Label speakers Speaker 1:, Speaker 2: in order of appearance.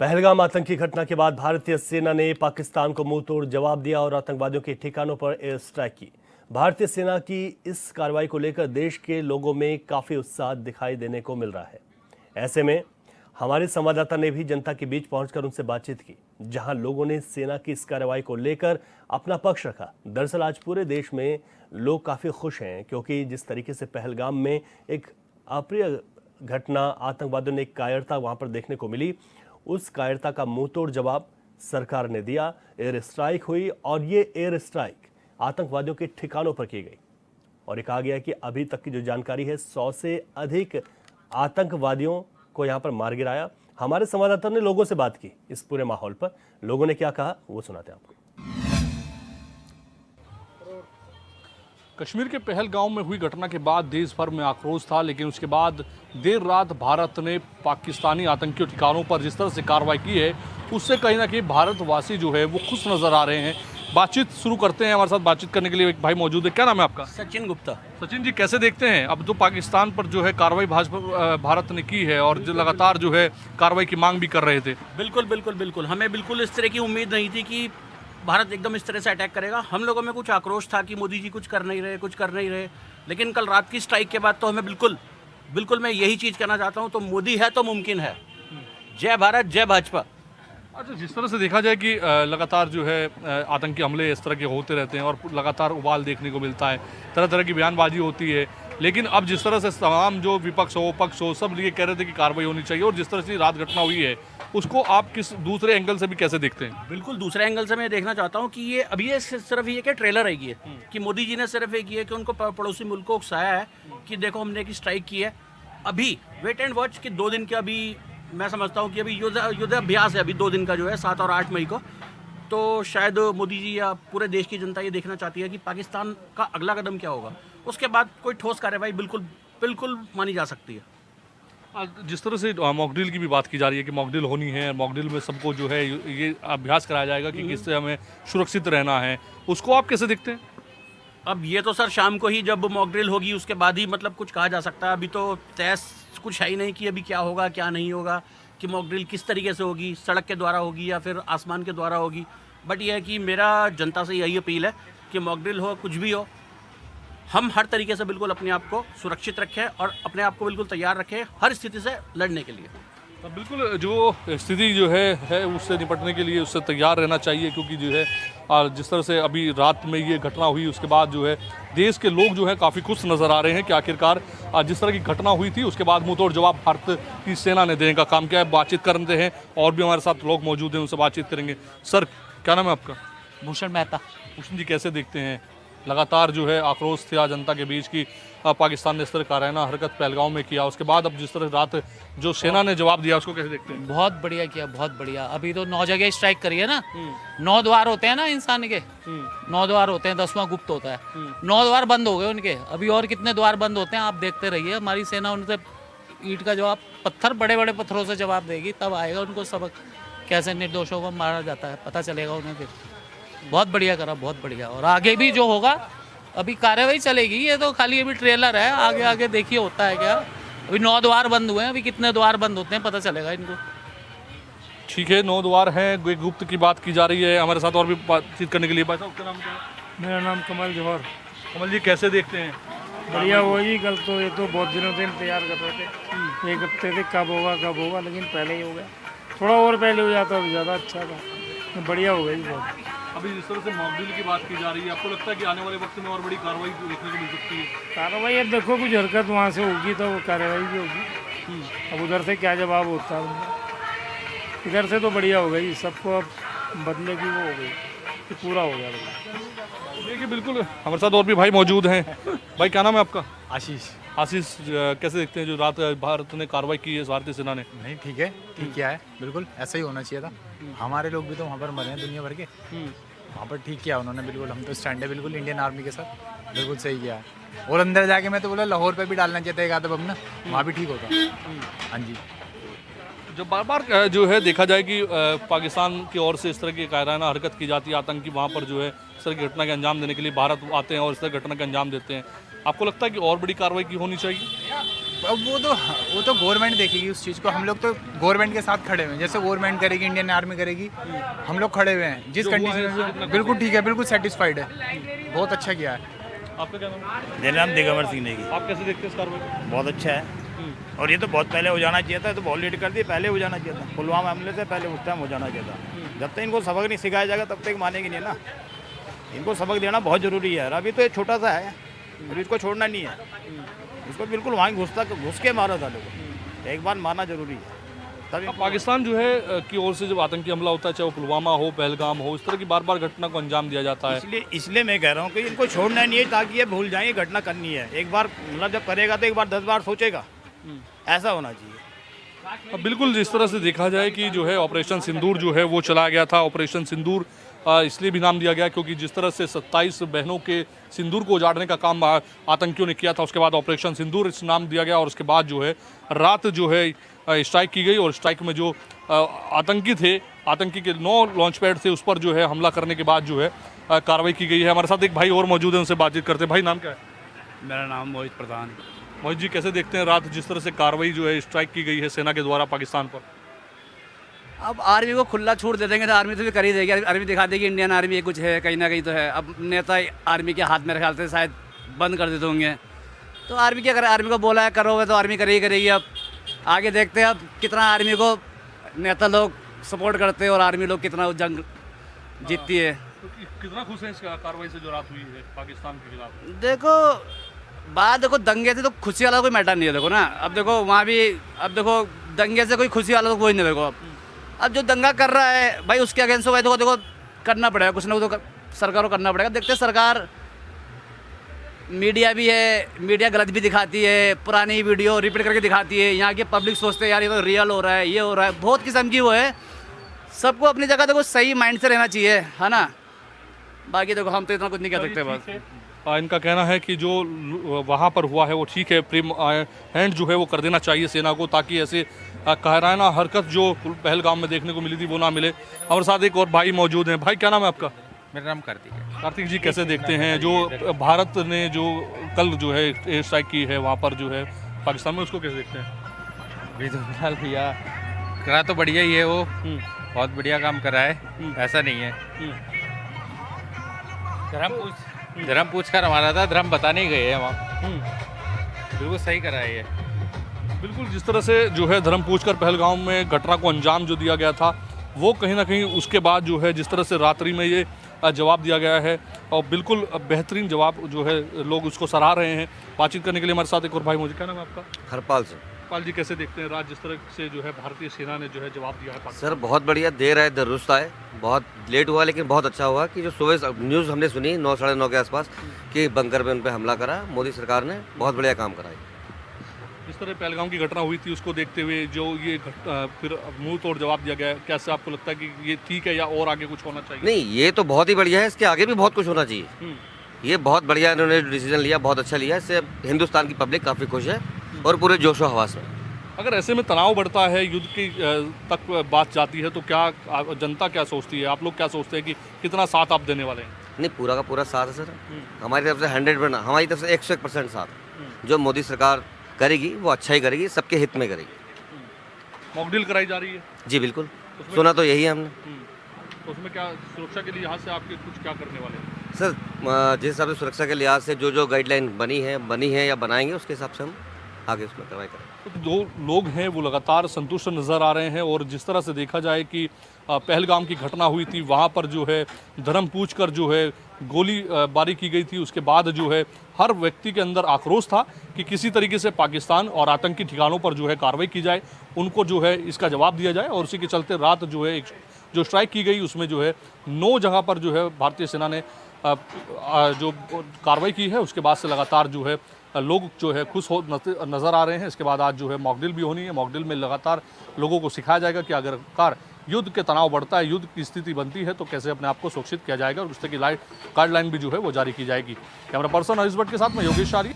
Speaker 1: पहलगाम आतंकी घटना के बाद भारतीय सेना ने पाकिस्तान को मुंहतोड़ जवाब दिया और आतंकवादियों के ठिकानों पर एयर स्ट्राइक की। भारतीय सेना की इस कार्रवाई को लेकर देश के लोगों में काफी उत्साह दिखाई देने को मिल रहा है। ऐसे में हमारे संवाददाता ने भी जनता के बीच पहुंचकर उनसे बातचीत की, जहां लोगों ने सेना की इस कार्रवाई को लेकर अपना पक्ष रखा। दरअसल आज पूरे देश में लोग काफी खुश हैं, क्योंकि जिस तरीके से पहलगाम में एक अप्रिय घटना, आतंकवादियों ने एक कायरता वहां पर देखने को मिली, उस कायरता का मुंहतोड़ जवाब सरकार ने दिया। एयर स्ट्राइक हुई और ये एयर स्ट्राइक आतंकवादियों के ठिकानों पर की गई और ये कहा गया कि अभी तक की जो जानकारी है 100 से अधिक आतंकवादियों को यहां पर मार गिराया। हमारे संवाददाता ने लोगों से बात की इस पूरे माहौल पर। लोगों ने क्या कहा वो सुनाते हैं आपको।
Speaker 2: कश्मीर के पहलगाम में हुई घटना के बाद देश भर में आक्रोश था, लेकिन उसके बाद देर रात भारत ने पाकिस्तानी आतंकी ठिकानों पर जिस तरह से कार्रवाई की है, उससे कहीं ना कहीं भारतवासी जो है वो खुश नजर आ रहे हैं। बातचीत शुरू करते हैं। हमारे साथ बातचीत करने के लिए एक भाई मौजूद है। क्या नाम है आपका?
Speaker 3: सचिन गुप्ता।
Speaker 2: सचिन जी, कैसे देखते हैं अब तो पाकिस्तान पर जो है कार्रवाई भारत ने की है और जो लगातार जो है कार्रवाई की मांग भी कर रहे थे?
Speaker 3: बिल्कुल बिल्कुल बिल्कुल, हमें बिल्कुल इस तरह की उम्मीद नहीं थी कि भारत एकदम इस तरह से अटैक करेगा। हम लोगों में कुछ आक्रोश था कि मोदी जी कुछ कर नहीं रहे, लेकिन कल रात की स्ट्राइक के बाद तो हमें बिल्कुल मैं यही चीज़ कहना चाहता हूँ, तो मोदी है तो मुमकिन है। जय भारत, जय भाजपा।
Speaker 2: अच्छा, जिस तरह से देखा जाए कि लगातार जो है आतंकी हमले इस तरह के होते रहते हैं और लगातार उबाल देखने को मिलता है, तरह तरह की बयानबाजी होती है, लेकिन अब जिस तरह से तमाम जो विपक्ष हो पक्ष हो सब ये कह रहे थे कि कार्रवाई होनी चाहिए, और जिस तरह से रात घटना हुई है उसको आप किस दूसरे एंगल से भी कैसे देखते हैं?
Speaker 3: बिल्कुल दूसरे एंगल से मैं देखना चाहता हूँ कि ये अभी ये सिर्फ ये कि ट्रेलर है ये कि मोदी जी ने सिर्फ एक ये कि उनको पड़ोसी मुल्क को उकसाया है कि देखो हमने एक स्ट्राइक की है। अभी वेट एंड वॉच कि 2 दिन के, अभी मैं समझता हूँ कि अभी युद्धाभ्यास है अभी 2 दिन का जो है 7 और 8 मई को। तो शायद मोदी जी या पूरे देश की जनता ये देखना चाहती है कि पाकिस्तान का अगला कदम क्या होगा। उसके बाद कोई ठोस कार्रवाई बिल्कुल मानी जा सकती है।
Speaker 2: जिस तरह से मॉकड्रिल की भी बात की जा रही है कि मॉकड्रिल होनी है, मॉकड्रिल में सबको जो है ये अभ्यास कराया जाएगा कि किससे हमें सुरक्षित रहना है, उसको आप कैसे देखते हैं?
Speaker 3: अब ये तो सर शाम को ही जब मॉकड्रिल होगी उसके बाद ही मतलब कुछ कहा जा सकता है। अभी तो तय कुछ है ही नहीं कि अभी क्या होगा क्या नहीं होगा, कि मॉकड्रिल किस तरीके से होगी, सड़क के द्वारा होगी या फिर आसमान के द्वारा होगी। बट यह है कि मेरा जनता से यही अपील है कि मॉकड्रिल हो कुछ भी हो, हम हर तरीके से बिल्कुल अपने आप को सुरक्षित रखें और अपने आप को बिल्कुल तैयार रखें हर स्थिति से लड़ने के लिए।
Speaker 2: तो बिल्कुल जो स्थिति जो है उससे निपटने के लिए उससे तैयार रहना चाहिए, क्योंकि जो है जिस तरह से अभी रात में ये घटना हुई उसके बाद जो है देश के लोग जो है काफ़ी खुश नज़र आ रहे हैं कि आखिरकार जिस तरह की घटना हुई थी उसके बाद मुंहतोड़ जवाब भारत की सेना ने देने का काम किया है। बातचीत करते हैं, और भी हमारे साथ लोग मौजूद हैं, उनसे बातचीत करेंगे। सर, क्या नाम है आपका?
Speaker 4: भूषण मेहता।
Speaker 2: भूषण जी, कैसे देखते हैं लगातार जो है आक्रोश था जनता के बीच की पाकिस्तान ने इस तरह काराना हरकत पहलगाम में किया, उसके बाद अब जिस तरह रात जो सेना ने जवाब दिया उसको कैसे देखते हैं?
Speaker 4: बहुत बढ़िया किया, बहुत बढ़िया। अभी तो 9 जगह स्ट्राइक करी है ना। 9 द्वार होते हैं ना इंसान के, 9 द्वार होते हैं, 10वां गुप्त होता है। 9 द्वार बंद हो गए उनके, अभी और कितने द्वार बंद होते हैं आप देखते रहिए। हमारी सेना उनसे ईंट का जवाब, बड़े बड़े पत्थरों से जवाब देगी, तब आएगा उनको सबक, कैसे निर्दोषों को मारा जाता है पता चलेगा उन्हें। फिर बहुत बढ़िया करा, बहुत बढ़िया। और आगे भी जो होगा अभी कार्रवाई चलेगी, ये तो खाली अभी ट्रेलर है, आगे देखिए होता है क्या। अभी 9 द्वार बंद हुए हैं, अभी कितने द्वार बंद होते हैं पता चलेगा इनको।
Speaker 2: ठीक है, 9 द्वार हैं। गुप्त की बात की जा रही है। हमारे साथ और भी बातचीत करने के लिए भाई साहब, आपका नाम क्या है?
Speaker 5: मेरा नाम कमल जौहर।
Speaker 2: कमल जी, कैसे देखते हैं?
Speaker 5: बढ़िया हुआ जी। कल तो ये तो बहुत दिनों से इंतजार कर रहे थे, 1 हफ्ते से कब होगा, लेकिन पहले ही हो गया। थोड़ा और पहले हो जाता तो ज़्यादा अच्छा था। बढ़िया हो गया जी बहुत।
Speaker 2: अभी जिस तरह से मॉकड्रिल की बात की जा रही है, आपको लगता है कि आने वाले वक्त में और बड़ी कार्रवाई देखने को मिल सकती है?
Speaker 5: कार्रवाई अब देखो, कुछ हरकत वहाँ से होगी तो वो कार्रवाई भी होगी। अब उधर से क्या जवाब होता है उनका। इधर से तो बढ़िया हो गई, सबको अब बदले की वो हो गई कि पूरा हो गया।
Speaker 2: देखिए, बिल्कुल हमारे साथ और भी भाई मौजूद हैं। भाई, क्या नाम है आपका?
Speaker 6: आशीष।
Speaker 2: आशीष, कैसे देखते हैं जो रात भारत ने कार्रवाई की है भारतीय सेना ने?
Speaker 6: नहीं, ठीक है, ठीक किया है, बिल्कुल ऐसा ही होना चाहिए था। हमारे लोग भी तो वहाँ पर मरे हैं दुनिया भर के, वहाँ पर ठीक किया उन्होंने बिल्कुल। हम तो स्टैंड है बिल्कुल इंडियन आर्मी के साथ, बिल्कुल सही किया है। और अंदर जाके मैं तो बोला लाहौर पे भी डालना चाहिए था एक आधा बम ना, वहाँ भी ठीक होता। हाँ जी।
Speaker 2: जब बार बार जो है देखा जाए कि पाकिस्तान की ओर से इस तरह की कायराना हरकत की जाती है, आतंकी वहाँ पर जो है इस तरह की घटना के अंजाम देने के लिए भारत आते हैं और इस तरह की घटना के अंजाम देते हैं, आपको लगता है कि और बड़ी कार्रवाई की होनी चाहिए?
Speaker 6: अब वो तो गवर्नमेंट देखेगी उस चीज़ को। हम लोग तो गवर्नमेंट के साथ खड़े हुए हैं, जैसे गवर्नमेंट करेगी, इंडियन आर्मी करेगी, हम लोग खड़े हुए हैं जिस कंडीशन में। बिल्कुल ठीक है, बिल्कुल सेटिस्फाइड है, बहुत अच्छा किया है।
Speaker 2: आपका क्या नाम है?
Speaker 7: मेरा नाम दिगंबर सिंह नेगी।
Speaker 2: आप कैसे देखते हैं इस कार्रवाई को?
Speaker 7: बहुत अच्छा है और ये तो बहुत पहले हो जाना चाहिए था, तो बहुत लेट कर दिए, पहले हो जाना चाहिए था। पुलवामा हमले से पहले उस टाइम हो जाना चाहिए था। जब तक इनको सबक नहीं सिखाया जाएगा तब तक मानेंगे नहीं ना। इनको सबक देना बहुत ज़रूरी है। अभी तो ये छोटा सा है, अभी इसको छोड़ना नहीं है। इसको बिल्कुल वहाँ घुस के मारा था लोगों। एक बार मारना ज़रूरी है तभी।
Speaker 2: अब पाकिस्तान जो है की ओर से जब आतंकी हमला होता है, चाहे वो पुलवामा हो, पहलगाम हो, इस तरह की बार बार घटना को अंजाम दिया जाता है।
Speaker 7: इसलिए मैं कह रहा हूँ कि इनको छोड़ना नहीं है, ताकि ये भूल जाएं, घटना करनी है। एक बार मतलब जब करेगा तो एक बार 10 बार सोचेगा, ऐसा होना चाहिए।
Speaker 2: अब बिल्कुल जिस तरह से देखा जाए कि जो है ऑपरेशन सिंदूर जो है वो चलाया गया था। ऑपरेशन सिंदूर इसलिए भी नाम दिया गया क्योंकि जिस तरह से 27 बहनों के सिंदूर को उजाड़ने का काम आतंकियों ने किया था, उसके बाद ऑपरेशन सिंदूर इस नाम दिया गया। और उसके बाद जो है रात जो है स्ट्राइक की गई और स्ट्राइक में जो आतंकी के 9 लॉन्च पैड थे उस पर जो है हमला करने के बाद जो है कार्रवाई की गई है। हमारे साथ एक भाई और मौजूद है, उनसे बातचीत करते हैं। भाई नाम क्या है?
Speaker 8: मेरा नाम मोहित प्रधान है।
Speaker 2: मोहित जी, कैसे देखते हैं रात जिस तरह से कार्रवाई जो है स्ट्राइक की गई है सेना के द्वारा पाकिस्तान पर?
Speaker 8: अब आर्मी को खुला छूट दे देंगे तो आर्मी तो भी कर ही देगी। आर्मी दिखा देगी इंडियन आर्मी कुछ है, कहीं ना कहीं तो है। अब नेता आर्मी के हाथ में ख्याल से शायद बंद कर देते होंगे, तो आर्मी क्या करे? आर्मी को बोला है करोगे तो आर्मी करेगी। अब आगे देखते हैं अब कितना आर्मी को नेता लोग सपोर्ट करते हैं और आर्मी लोग कितना जंग जीतती है।
Speaker 2: तो कितना खुश है इस कार्रवाई से जो रात हुई है पाकिस्तान के खिलाफ?
Speaker 8: देखो दंगे से तो खुशी वाला कोई मैटर नहीं है। देखो ना, अब देखो वहाँ भी, अब देखो दंगे से कोई खुशी वाला तो कोई नहीं। देखो अब जो दंगा कर रहा है भाई उसके अगेंस्ट भाई देखो करना पड़ेगा, कुछ ना कुछ तो सरकार को करना पड़ेगा। देखते सरकार, मीडिया भी है, मीडिया गलत भी दिखाती है, पुरानी वीडियो रिपीट करके दिखाती है। यहाँ के पब्लिक सोचते हैं यार ये तो रियल हो रहा है, ये हो रहा है, बहुत किस्म की वो है। सबको अपनी जगह देखो सही माइंड से रहना चाहिए, है ना। बाकी देखो हम तो इतना कुछ नहीं कह सकते बस।
Speaker 2: इनका कहना है कि जो वहाँ पर हुआ है वो ठीक है, प्रेम हैंड जो है वो कर देना चाहिए सेना को, ताकि ऐसे कहराना हरकत जो पहलगाम में देखने को मिली थी वो ना मिले। हमारे साथ एक और भाई मौजूद हैं। भाई क्या नाम है आपका?
Speaker 9: मेरा नाम कार्तिक है।
Speaker 2: कार्तिक जी, कैसे देखते हैं जो भारत ने जो कल जो है एयर स्ट्राइक की है वहाँ पर जो है पाकिस्तान में, उसको कैसे देखते हैं?
Speaker 9: अभी तो फिलहाल भैया करा तो बढ़िया ही है, वो बहुत बढ़िया काम करा है, ऐसा नहीं है। धर्म पूछ कर हमारा था, धर्म बताने ही गए हैं वहाँ। बिल्कुल सही करा है ये।
Speaker 2: बिल्कुल जिस तरह से जो है धर्म पूछकर पहलगाम में घटना को अंजाम जो दिया गया था, वो कहीं ना कहीं उसके बाद जो है जिस तरह से रात्रि में ये जवाब दिया गया है और बिल्कुल बेहतरीन जवाब जो है लोग उसको सराह रहे हैं। बातचीत करने के लिए हमारे साथ एक और भाई मौजूद। क्या नाम है आपका?
Speaker 10: हरपाल से।
Speaker 2: हरपाल जी, कैसे देखते हैं रात जिस तरह से जो है भारतीय सेना ने जो है जवाब दिया है?
Speaker 10: सर बहुत बढ़िया, देर आए दुरुस्त आए। बहुत लेट हुआ लेकिन बहुत अच्छा हुआ कि जो सुबह न्यूज़ हमने सुनी 9 साढ़े 9 के आसपास कि बंकर पे उन पर हमला करा, मोदी सरकार ने बहुत बढ़िया काम करा है।
Speaker 2: जिस तरह पहलगाम की घटना हुई थी उसको देखते हुए जो ये फिर मुंह तोड़ जवाब दिया गया, कैसे आपको लगता है कि ये ठीक है या और आगे कुछ होना चाहिए?
Speaker 10: नहीं, ये तो बहुत ही बढ़िया है, इसके आगे भी बहुत कुछ होना चाहिए। ये बहुत बढ़िया इन्होंने डिसीजन लिया, बहुत अच्छा लिया। इससे हिंदुस्तान की पब्लिक काफ़ी खुश है और पूरे जोशो हवास में।
Speaker 2: अगर ऐसे में तनाव बढ़ता है, युद्ध की तक बात जाती है, तो क्या जनता क्या सोचती है, आप लोग क्या सोचते हैं कि कितना साथ आप देने वाले हैं?
Speaker 10: नहीं, पूरा का पूरा साथ है सर। हमारी तरफ से 100%, हमारी तरफ से 101% साथ। जो मोदी सरकार करेगी वो अच्छा ही करेगी, सबके हित में करेगी।
Speaker 2: मॉक ड्रिल कराई जा रही है?
Speaker 10: जी बिल्कुल, सुना तो यही है हमने।
Speaker 2: तो उसमें क्या सुरक्षा के लिहाज से आपके कुछ क्या करने वाले हैं?
Speaker 10: सर जिस हिसाब से सुरक्षा के लिहाज से जो गाइडलाइन बनी है या बनाएंगे उसके हिसाब से हम आगे उसमें कार्रवाई करें।
Speaker 2: तो जो लोग हैं वो लगातार संतुष्ट नज़र आ रहे हैं और जिस तरह से देखा जाए कि पहलगाम की घटना हुई थी वहाँ पर जो है धर्म पूछकर जो है गोली बारी की गई थी, उसके बाद जो है हर व्यक्ति के अंदर आक्रोश था कि किसी तरीके से पाकिस्तान और आतंकी ठिकानों पर जो है कार्रवाई की जाए, उनको जो है इसका जवाब दिया जाए। और उसी के चलते रात जो है जो स्ट्राइक की गई उसमें जो है 9 जगह पर जो है भारतीय सेना ने जो कार्रवाई की है, उसके बाद से लगातार जो है लोग जो है खुश हो नज़र आ रहे हैं। इसके बाद आज जो है मॉकड्रिल भी होनी है। मॉकड्रिल में लगातार लोगों को सिखाया जाएगा कि अगर युद्ध के तनाव बढ़ता है, युद्ध की स्थिति बनती है, तो कैसे अपने आप को सुरक्षित किया जाएगा और उस तरह की गाइडलाइन भी जो है वो जारी की जाएगी। कैमरा पर्सन हरीश भट्ट के साथ मैं योगेश आर्य।